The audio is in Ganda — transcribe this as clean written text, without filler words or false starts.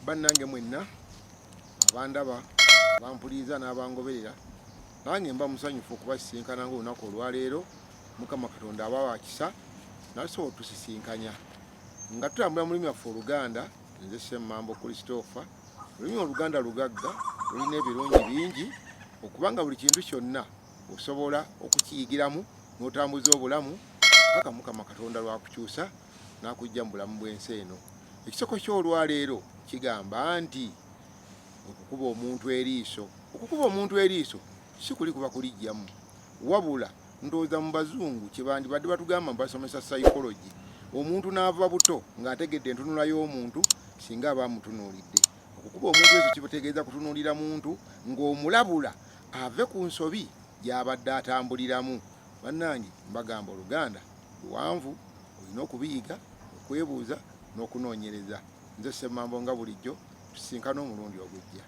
bannange mwenna abandaba bampuliriza n'abangoberera nange mba musanyufu okubasisinkana ng'olunaku olwaleero. Mukama Katonda abawa kisa nasobola otusisinkanya nga tutambula mu lulimi lwaffe Oluganda. Nze Ssemambo Christopher. Olulimi Oluganda lugagga, lulina ebirungi bingi okubanga buli kintu kyonna osobola okukiyigiramu n'otambuza obulamu paka Mukama Katonda lwakukyusa n'akujja mu bulamu bw'ensi eno. Ekisoko ky'olwaleero kigamba nti okukuba omuntu eriiso. Okukuba omuntu eriiso si kuli kuba kulijjamu, wabula ndowooza mu bazungu kyebandibadde batugamba basomesa psychology. Omuntu n'ava buto ng'ategedde entunula y'omuntu singa aba amutunuulidde. Okukuba omuntu ekyo kibategeeza kutunuulira muntu ng'omulabula ave ku nsobi gy'abadde atambuliramu. Bannange mbagamba Oluganda luwanvu, olina okubiyiga, okwebuuza n'okunoonyereza. Nze Ssemambo nga bulijjo, tusisinkane omulundi ogujja.